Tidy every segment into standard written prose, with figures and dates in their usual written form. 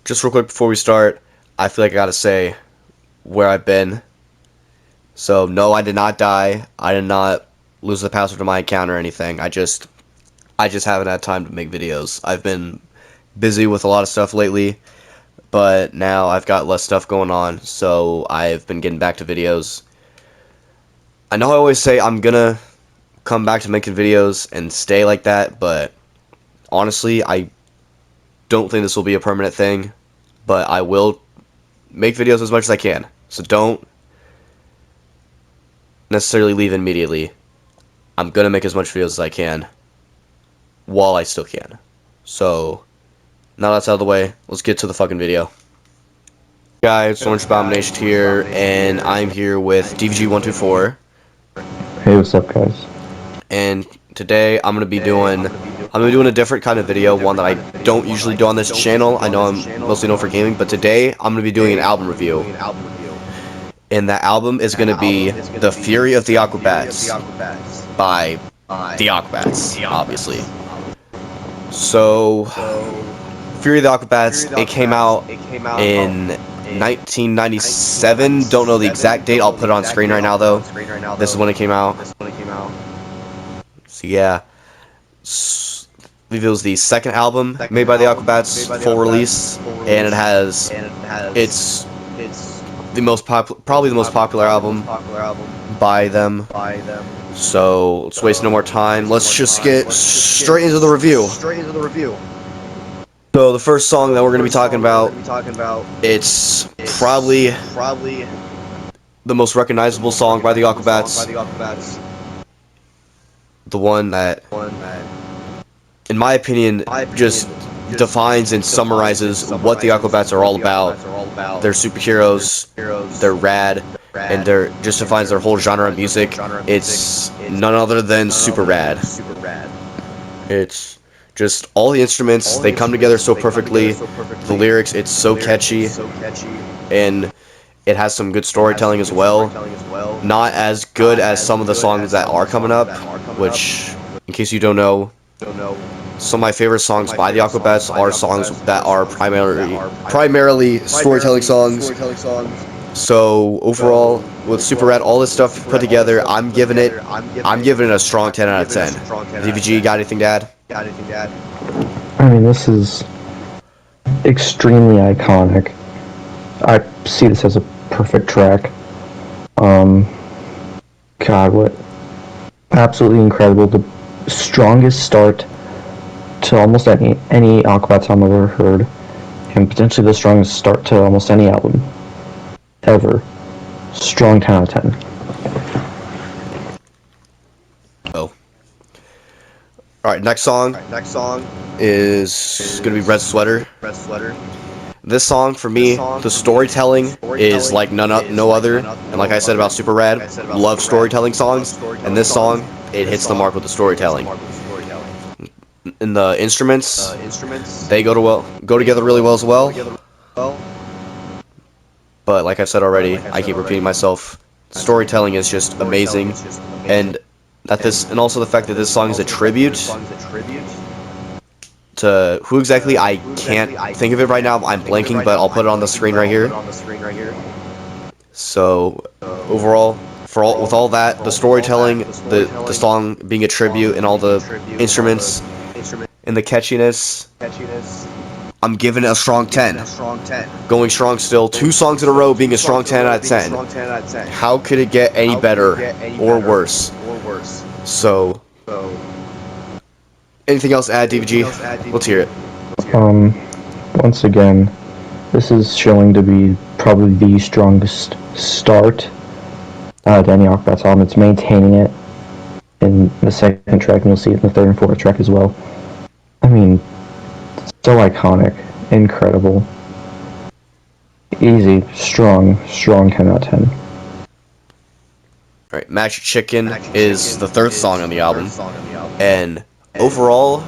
Just real quick before we start, I feel like I gotta say where I've been. So, no, I did not die. I did not lose the password to my account or anything. I just haven't had time to make videos. I've been busy with a lot of stuff lately, but now I've got less stuff going on, so I've been getting back to videos. I know I always say I'm gonna come back to making videos and stay like that, but honestly, I don't think this will be a permanent thing, but I will make videos as much as I can. So don't necessarily leave immediately. I'm gonna make as much videos as I can while I still can. So now that's out of the way, let's get to the fucking video. Guys, so much Abomination here, and I'm here with DVG124. Hey, what's up, guys? And today I'm gonna be doing a different kind of video, one that I don't usually do on this channel. I know I'm mostly known for gaming, but today I'm gonna be doing an album review. And that album is gonna be The Fury of the Aquabats by the Aquabats, obviously. So, Fury of the Aquabats, it came out in 1997. Don't know the exact date. I'll put it on screen right now, though. This is when it came out. So yeah, I believe it was the second album made by the Aquabats, full release, and it's the most probably the most popular album by them. So let's waste no more time. Let's just get straight into the review. So the first song that we're going to be talking about, it's probably the most recognizable song by the Aquabats. The one that, in my opinion, just defines and summarizes what the Aquabats are all about. They're superheroes, they're rad, and they're just defines their whole genre of music. It's none other than super rad. It's just all the instruments, they come together so perfectly. The lyrics, it's so catchy, and it has some good storytelling as well. Not as good as some of the songs that are coming up, which, in case you don't know, some of my favorite songs by the Aquabats are songs that are primarily storytelling songs. So overall, with Super Rad, all this stuff put together, I'm giving it a strong 10 out of 10. DVG, got anything to add? I mean, this is extremely iconic. I see this as a perfect track. God, what absolutely incredible. The strongest start to almost any Aquabats album I've ever heard, and potentially the strongest start to almost any album ever. Strong 10 out of 10. Oh. Alright, next song is gonna be Red Sweater. This song, for me, the storytelling is like no other. And like I said about Super Rad, love storytelling songs. And this song, it hits the mark with the storytelling. And the instruments, they go together really well as well. But like I said already, I keep repeating myself, storytelling is just amazing. And also the fact that this song is a tribute to who exactly, I can't think of it right now. I'm blanking, but I'll put it on the screen right here. So overall, with all that, the storytelling, the song being a tribute, and all the instruments and the catchiness, I'm giving it a strong 10. Going strong still. 2 songs in a row being a strong 10 out of 10. How could it get any better or worse? So, anything else to add, DVG? Let's hear it. Once again, this is showing to be probably the strongest start to any Aquabats album. It's maintaining it in the second track, and you'll see it in the third and fourth track as well. I mean, so iconic, incredible, easy, strong 10 out of 10. Alright, Magic Chicken is the third song on the album, and overall,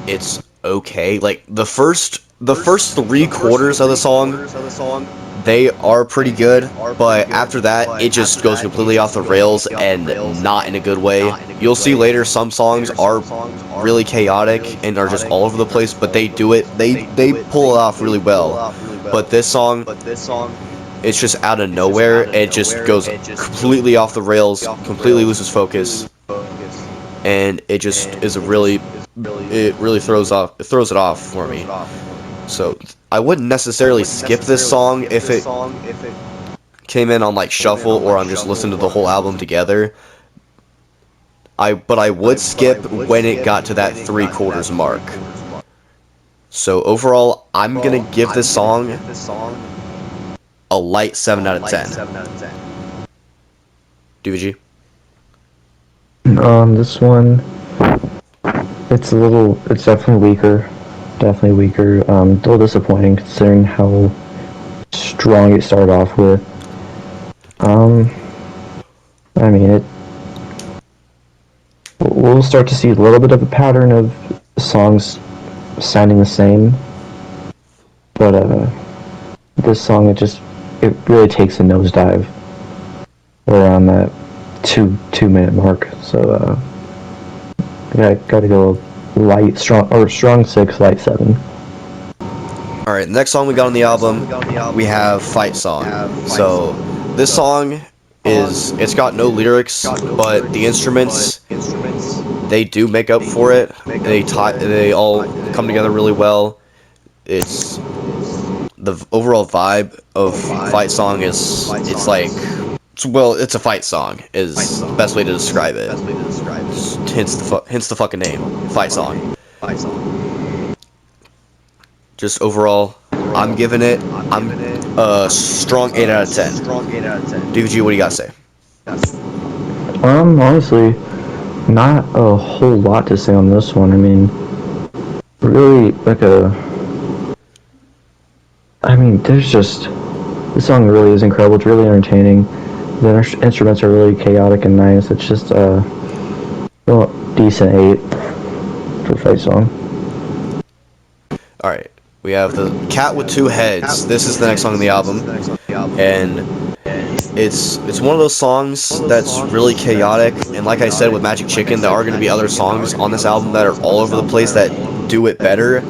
it's okay. Like, the first 3 quarters of the song they are pretty good, but after that, it just goes completely off the rails and not in a good way. You'll see later some songs are really chaotic and are just all over the place, but they do it, they pull it off really well. But this song, it's just out of nowhere. It just goes completely off the rails, completely loses focus, and it just is a really, it really throws it off for me. So I wouldn't necessarily skip this song if it came in on like shuffle or I'm just listening to the whole album together. But I would skip when it got to that 3/4 mark. So overall, I'm gonna give this song a light 7 out of 10. DVG? This one, it's definitely weaker. Definitely weaker. A little disappointing considering how strong it started off with. I mean, we'll start to see a little bit of a pattern of songs sounding the same, but this song, it really takes a nosedive around that two-minute mark. So gotta go strong 6, light 7. Alright, next song we got on the album, we have Fight Song. So, this song it's got no lyrics, but the instruments, they do make up for it. They all come together really well. It's the overall vibe of Fight Song it's a fight song is the best way to describe it. Hence the fucking name, Fight Song. Just overall, I'm giving it a strong 8 out of 10. DVG, what do you gotta say? Honestly, not a whole lot to say on this one. I mean, really, this song really is incredible. It's really entertaining. The instruments are really chaotic and nice. It's just a decent 8 for Fight Song. Alright, we have the Cat with Two Heads. This is the next song on the album, and it's one of those songs that's really chaotic, and like I said with Magic Chicken, there are going to be other songs on this album that are all over the place that do it better.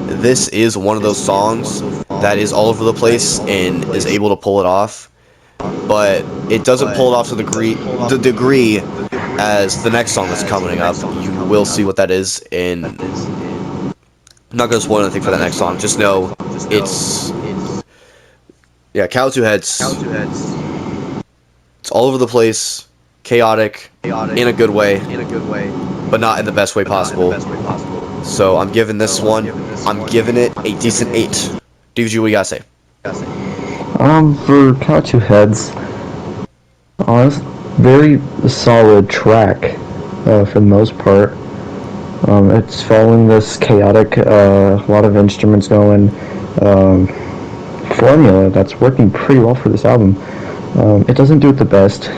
This is one of those songs that is all over the place and is able to pull it off, but it doesn't pull it off to the degree as the next song that's coming up. You will see what that is, and I'm not going to spoil anything for that next song. Just know it's Cow Two Heads. It's all over the place, chaotic, in a good way, but not in the best way possible. So I'm giving this one, I'm giving it a decent 8. DVG, what you gotta say? For Cow Two Heads, honest, very solid track for the most part. It's following this chaotic, a lot of instruments going, formula that's working pretty well for this album. It doesn't do it the best,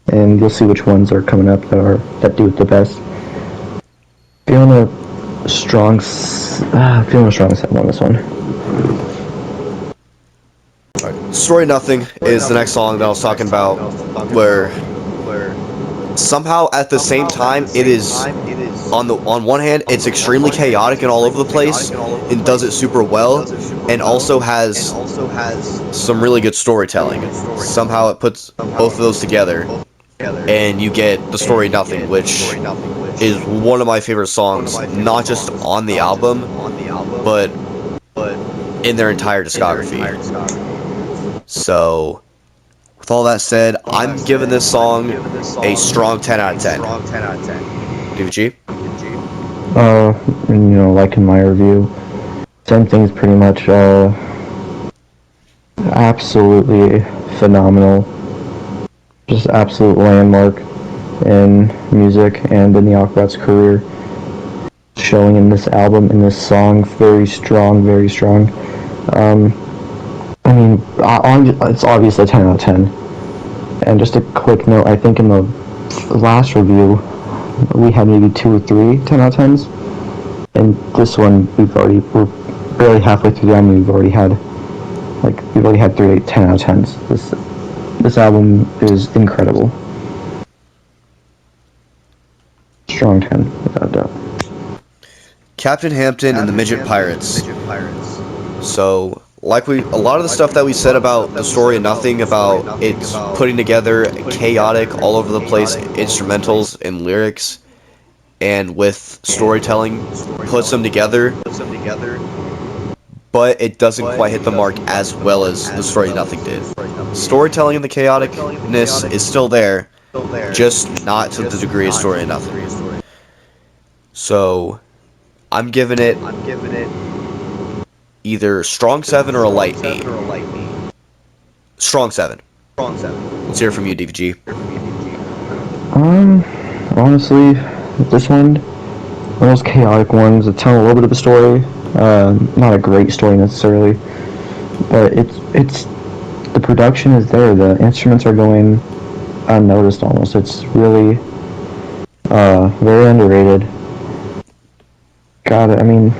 and you'll see which ones are coming up that do it the best. Feeling a strong 7 on this one. Alright, Story Nothing is the next song that I was talking about, where somehow at the same time it is on one hand it's extremely chaotic and all over the place and does it super well, and also has some really good storytelling. Somehow it puts both of those together and you get the Story Nothing, which is one of my favorite songs, not just on the album but in their entire discography. So with all that said, I'm giving this song a strong 10 out of 10. DVG? Like in my review, same thing's pretty much absolutely phenomenal. Just absolute landmark in music and in the Aquabats' career. Showing in this album, in this song, very strong, very strong. It's obviously a 10 out of 10. And just a quick note, I think in the last review, we had maybe 2 or 3 10 out of 10s. And this one, we're barely halfway through the album, we've already had Like, we've already had 3 10 out of 10s. This album is incredible. Strong 10, without a doubt. Captain Hampton and the Midget Pirates. So, like a lot of the stuff that we said about the story of nothing, about it's putting together chaotic, all over the place instrumentals and lyrics, and with storytelling, puts them together, but it doesn't quite hit the mark as well as the story of nothing did. Storytelling and the chaoticness is still there, just not to the degree of story of nothing. So, I'm giving it either strong 7 or a light 8. Strong 7. Let's hear from you, DVG. Honestly, this one of those chaotic ones that tell a little bit of a story. Not a great story necessarily, but it's the production is there. The instruments are going unnoticed almost. It's really very underrated. God, I mean,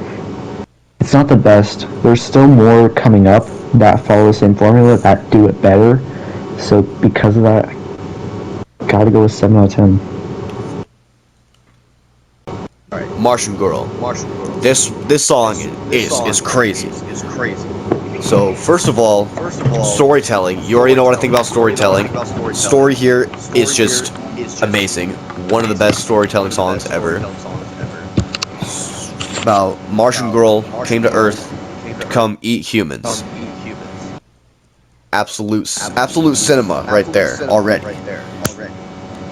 it's not the best. There's still more coming up that follow the same formula that do it better. So because of that, gotta go with 7 out of 10. Martian Girl. This song is crazy. So first of all, storytelling. You already know what I think about storytelling. Story here is just amazing. One of the best storytelling songs ever. About Martian Girl came to Earth to come eat humans. Absolute cinema right there already.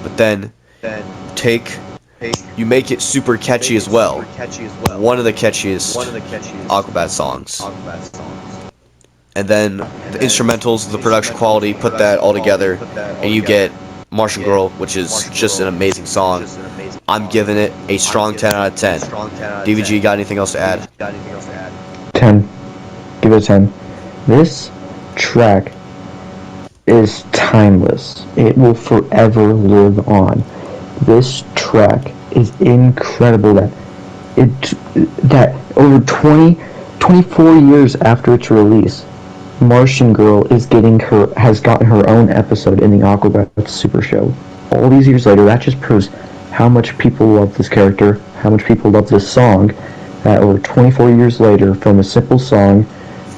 But then you make it super catchy as well. One of the catchiest Aquabats songs. And then the instrumentals, the production quality, put that all together, and you get Martian Girl, which is just an amazing song. I'm giving it a strong 10 out of 10. DVG, got anything else to add? 10. Give it a 10. This track is timeless. It will forever live on. This track is incredible that over 24 years after its release, Martian Girl has gotten her own episode in the Aquabats Super Show. All these years later, that just proves how much people love this character, how much people love this song, that over 24 years later, from a simple song,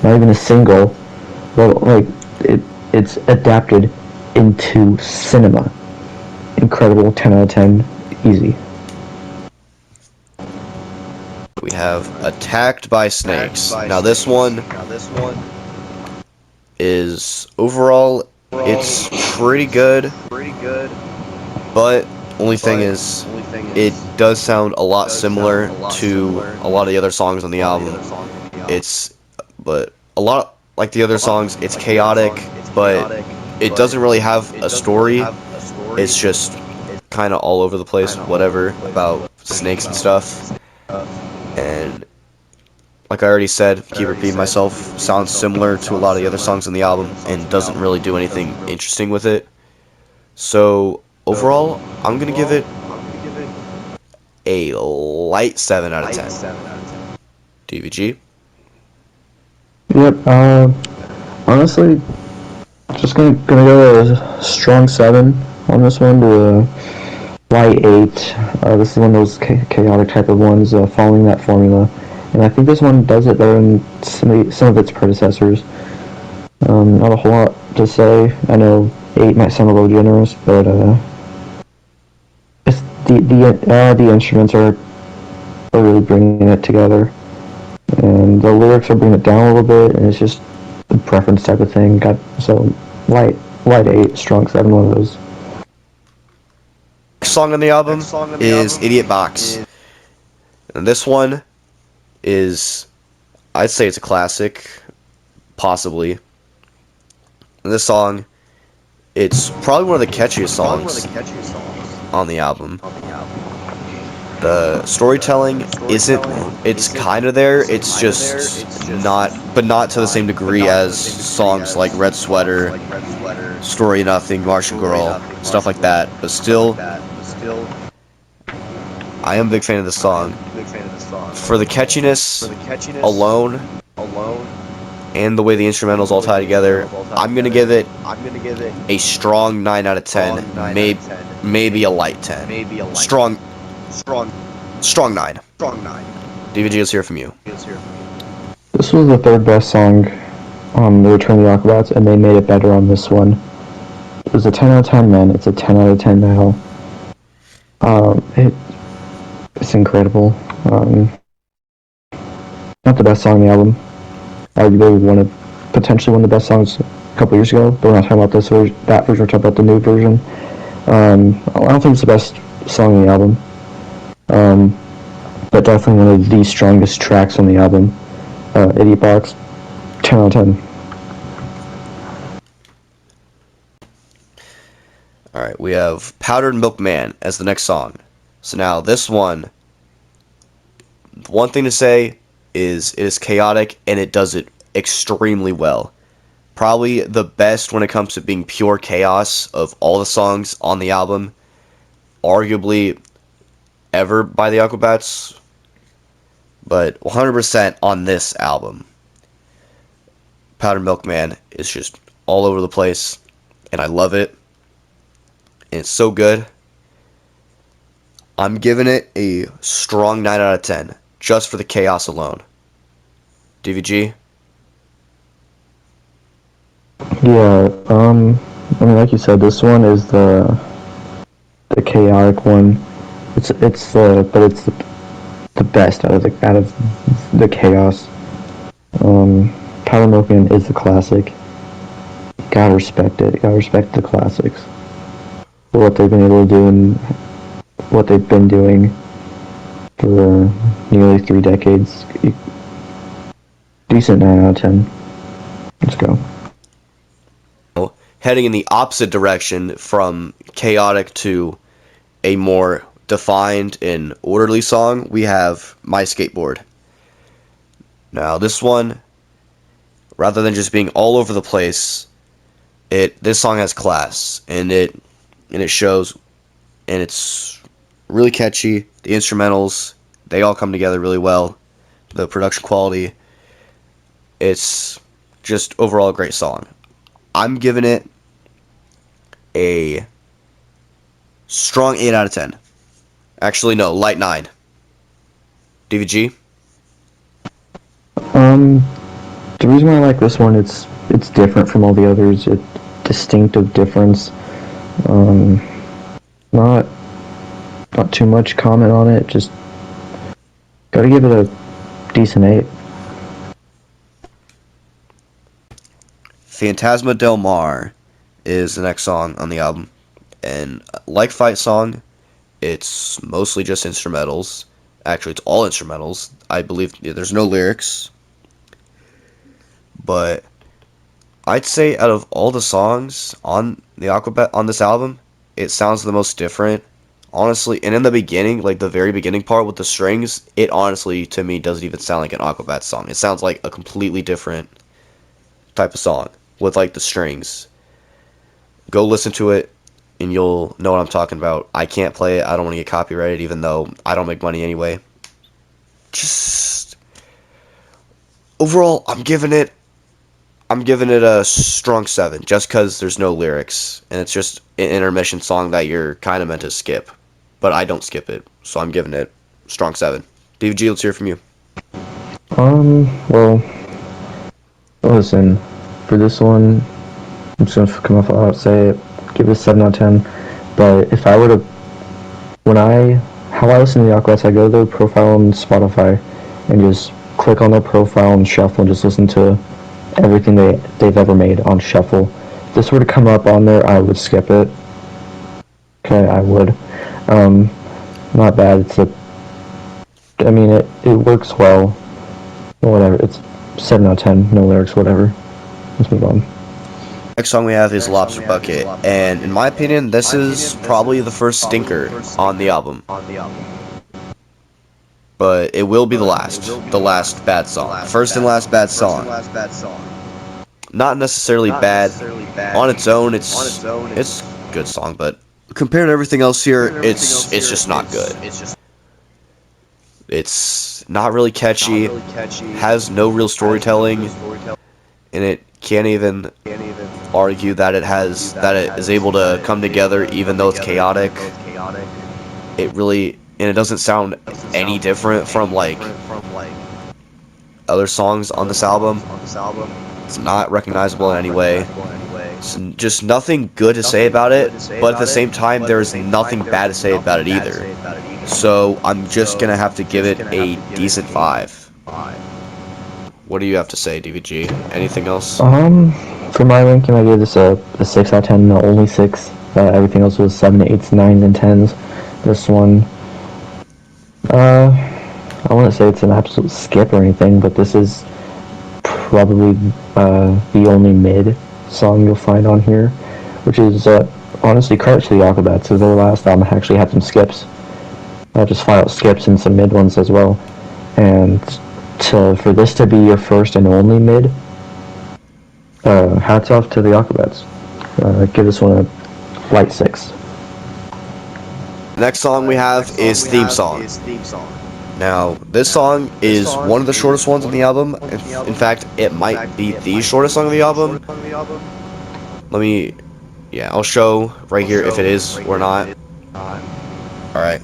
not even a single, well, like, it's adapted into cinema. Incredible, 10 out of 10, easy. We have Attacked by Snakes. Now this one is overall it's pretty good, but only thing is it does sound a lot similar to a lot of the other songs on the album. But a lot like the other songs, it's chaotic, but it doesn't really have a story. It's just kind of all over the place, whatever, about snakes and stuff. And like I already said, keep repeating myself, sounds similar to a lot of the other songs on the album and doesn't really do anything interesting with it. So overall, I'm gonna give it a light 7 out of 10. DVG? Yep, honestly, just gonna go a strong 7 on this one to a light 8. This is one of those chaotic type of ones, following that formula. And I think this one does it better than some of its predecessors. Not a whole lot to say. I know 8 might sound a little generous, but it's the instruments are really bringing it together, and the lyrics are bringing it down a little bit, and it's just a preference type of thing. So light 8, strong 7, one of those. Next song on the album is Idiot Box. And this one is, I'd say it's a classic, possibly. And this song, it's probably one of the catchiest songs on the album. The storytelling it's kind of there, it's just not to the same degree as songs like Red Sweater, Story of Nothing, Martian Girl, stuff like that. But still, I am a big fan of this song. For the catchiness alone, and the way the instrumentals all tie together, I'm gonna give it a strong 9 out of 10, maybe a light 10. Strong 9. DVG, let's hear from you. This was the third best song on the Return of the Aquabats, and they made it better on this one. It was a 10 out of 10 then, it's a 10 out of 10 now. It's incredible. Not the best song on the album. Arguably potentially one of the best songs a couple years ago, but we're not talking about that version, we're talking about the new version. I don't think it's the best song on the album, but definitely one of the strongest tracks on the album. Idiot Box, 10 out of 10. Alright, we have Powdered Milkman as the next song. So now this one thing to say is it is chaotic and it does it extremely well. Probably the best when it comes to being pure chaos of all the songs on the album. Arguably ever by the Aquabats. But 100% on this album. Powdered Milkman is just all over the place. And I love it. And it's so good. I'm giving it a strong 9 out of 10. Just for the chaos alone. DVG? Yeah, I mean, like you said, this one is the chaotic one. But it's the best out of the chaos. Powder Milkman is the classic. Gotta respect it. Gotta respect the classics. What they've been able to do and what they've been doing for nearly 3 decades. Decent 9 out of 10. Let's go. Heading in the opposite direction from chaotic to a more defined and orderly song, we have My Skateboard. Now this one, rather than just being all over the place, this song has class, and it shows, and it's really catchy. The instrumentals, they all come together really well. The production quality, it's just overall a great song. I'm giving it a strong 8 out of 10. Actually, no, light 9. DVG? The reason why I like this one, it's different from all the others. It's distinctive difference. Not too much comment on it. Just gotta give it a decent 8. Phantasma Del Mar is the next song on the album. And like Fight Song, it's mostly just instrumentals. Actually, it's all instrumentals. I believe there's no lyrics. But I'd say out of all the songs on the Aquabat on this album, it sounds the most different. Honestly, and in the beginning, like the very beginning part with the strings, it honestly, to me, doesn't even sound like an Aquabat song. It sounds like a completely different type of song with like the strings. Go listen to it and you'll know what I'm talking about. I can't play it. I don't want to get copyrighted, even though I don't make money anyway. Just overall, I'm giving it a strong 7, just because there's no lyrics and it's just an intermission song that you're kind of meant to skip, but I don't skip it, so I'm giving it a strong 7. DVG, let's hear from you. Well, listen, for this one, I'm just gonna come off out, say it, give it a 7 out of 10. But if I were to, how I listen to the Aquabats, I go to their profile on Spotify and just click on their profile and shuffle and just listen to everything they've ever made on shuffle. If this were to come up on there, I would skip it. Okay, I would. Not bad. It works well. Whatever. It's 7 out of 10. No lyrics. Whatever. Let's move on. Next song we have is Lobster Bucket, and in my opinion, this is probably the first stinker on the album. But it will be the last bad song. First and last bad song. Not necessarily bad. On its own, it's a good song, but compared to everything else here, it's just not good. It's not really catchy, has no real storytelling. and it can't even argue that it is able to come together even though it's chaotic. It really, and it doesn't sound any different from like other songs on this album. It's not recognizable in any way. It's just nothing good to say about it, but at the same time, there's nothing bad to say about it either. So I'm just gonna have to give it a decent 5. What do you have to say, DVG? Anything else? For my ranking, I gave this a 6 out of 10, no, only 6. Everything else was 7, 8s, 9s, and 10s. This one, I wouldn't say it's an absolute skip or anything, but this is probably the only mid song you'll find on here, which is honestly credit to the Aquabats, because their last album actually had some skips, just flat out skips and some mid ones as well, and for this to be your first and only mid, hats off to the Aquabats. Give this one a light 6. Next song we have is Theme Song. Now, this song is one of the shortest ones on the album. In fact, it might be the shortest song of the album. I'll show right here if it is or not. Alright.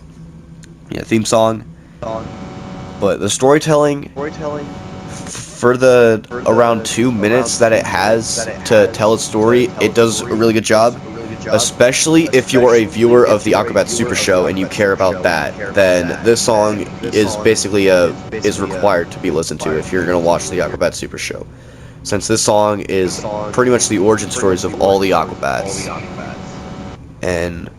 Yeah, theme song. But the storytelling, for the around 2 minutes that it has to tell its story, it does a really good job. Especially if you're a viewer of the Aquabats Super Show and you care about that, then this song is basically is required to be listened to if you're gonna watch the Aquabats Super Show, since this song is pretty much the origin stories of all the Aquabats. And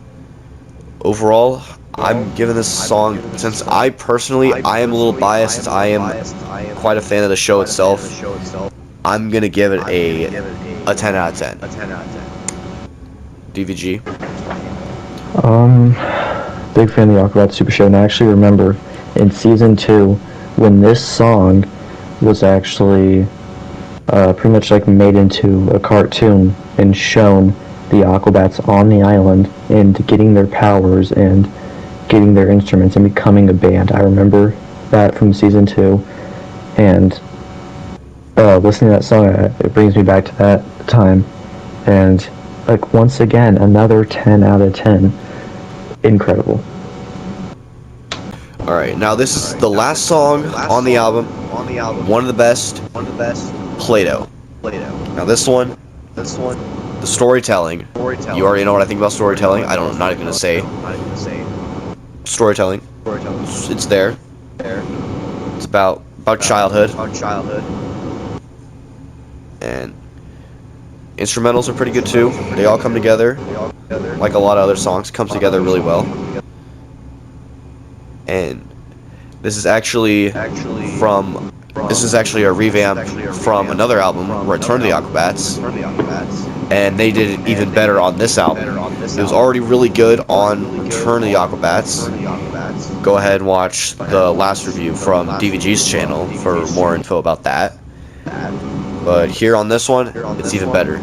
overall, I'm giving this song, since I am a little biased, since I am quite a fan of the show itself, I'm gonna give it a 10 out of 10. DVG. Big fan of the Aquabats Super Show, and I actually remember in season 2 when this song was actually pretty much like made into a cartoon and shown the Aquabats on the island and getting their powers and getting their instruments and becoming a band. I remember that from season 2, and listening to that song, it brings me back to that time, and like once again, another 10 out of 10. Incredible. Alright, now this is the last song on the album. One of the best. Play-Doh. Now this one, the storytelling. You already know what I think about storytelling. I'm not even gonna say. Storytelling. It's there. It's about childhood. And instrumentals are pretty good too. They all come together, like a lot of other songs, comes together really well. And this is actually a revamp from another album, Return of the Aquabats, and they did it even better on this album. It was already really good on Return of the Aquabats. Go ahead and watch the last review from DVG's channel for more info about that. But here on this one, it's even better.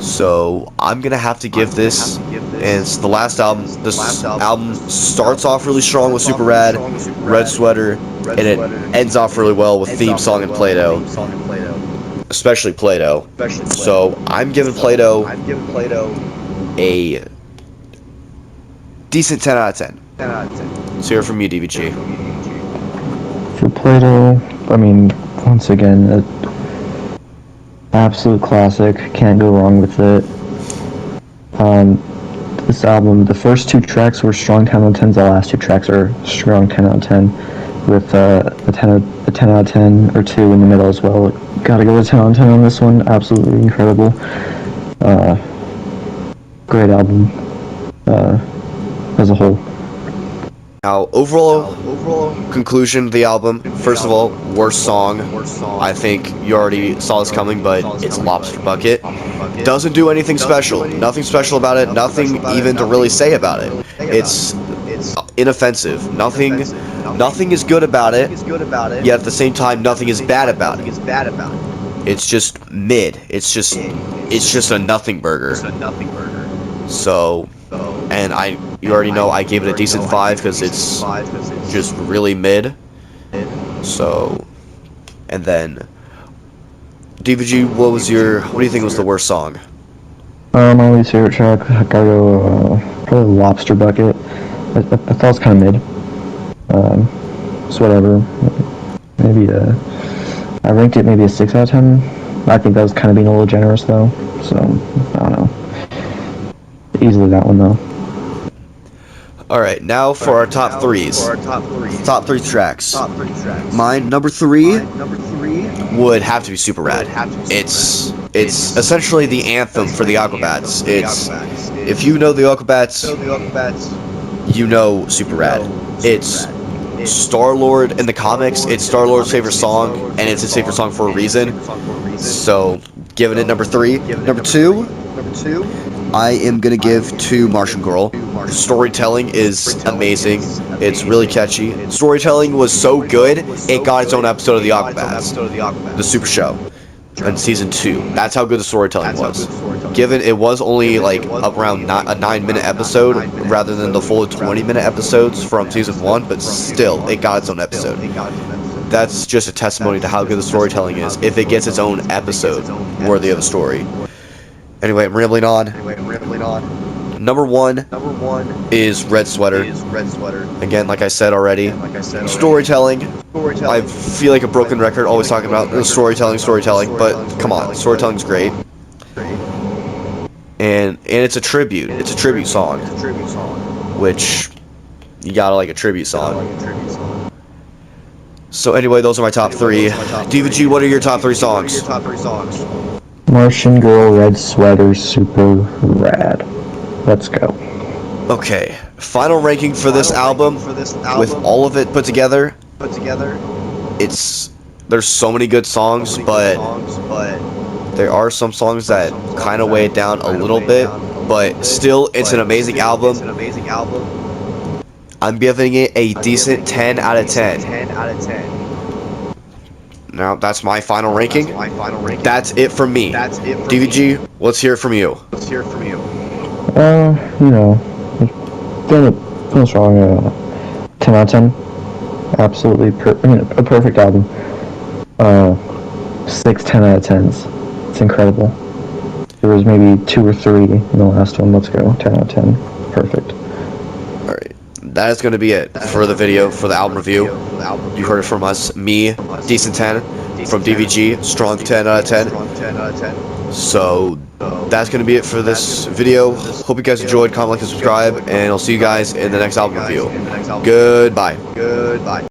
So I'm gonna have to give this, and it's the last album. This album starts off really strong with Super Rad, Red Sweater, and it ends off really well with Theme Song and Play-Doh, especially Play-Doh. So I'm giving Play-Doh a decent 10 out of 10. Let's hear from you, DVG. For Play-Doh, I mean, once again, absolute classic, can't go wrong with it. This album, the first 2 tracks were strong 10 out of 10s, the last 2 tracks are strong 10 out of 10, with a 10 out of 10 or 2 in the middle as well. Gotta go with 10 out of 10 on this one, absolutely incredible. Great album as a whole. Now, overall conclusion of the album, first of all, worst song. I think you already saw this coming, but it's Lobster Bucket. Doesn't do anything special. Nothing special about it. Nothing even to really say about it. It's inoffensive. Nothing is good about it, yet at the same time, nothing is bad about it. It's just mid. It's just a nothing burger. So, and you already know I gave it a decent 5 because it's just really mid. So, and then DVG, what do you think was the worst song? My least favorite track, I gotta go, probably Lobster Bucket. I thought it was kind of mid. So whatever. Maybe, I ranked it maybe a 6 out of 10. I think that was kind of being a little generous, though. So, I don't know. Easily that one, though. Alright, now for our top threes. Top three tracks. Mine, number three, would have to be Super Rad. It's essentially the anthem for the Aquabats. If you know the Aquabats, you know Super Rad. It's Star-Lord in the comics. It's Star-Lord's favorite song, and it's his favorite song for a reason. So, giving it number three. Number two, I am gonna give to Martian Girl. Storytelling is amazing. It's really catchy. Storytelling was so good, it got its own episode of the Aquabats, the Super Show, in season 2. That's how good the storytelling was. Given it was only like around a 9-minute episode rather than the full 20-minute episodes from season 1, but still, it got its own episode. That's just a testimony to how good the storytelling is. If it gets its own episode worthy of a story. Anyway, I'm rambling on. Number one is Red Sweater. Again, like I said already, storytelling. I feel like a broken record, always talking about storytelling, but come on, storytelling's great. And it's a tribute. It's a tribute song, which you gotta like a tribute song. So anyway, those are my top three. DVG, what are your top three songs? Martian Girl, Red Sweater, Super Rad. Let's go. Okay, final ranking for this album, with all of it put together, there's so many good songs, but there are some songs that kind of weigh it down a little bit, but still, it's an amazing album. I'm giving it a decent 10 out of 10. Now, that's my final ranking. That's it from me. DVG, let's hear it from you. You know, feeling strong. 10 out of 10. Absolutely, a perfect album. 6 10 out of 10s. It's incredible. There was maybe 2 or 3 in the last one. Let's go. 10 out of 10. Perfect. Alright, that is going to be it for the video, for the album review. You heard it from us. Me, decent 10. From DVG, strong 10 out of 10. So, that's going to be it for this video. Hope you guys enjoyed. Comment, like, and subscribe. And I'll see you guys in the next album review. Goodbye.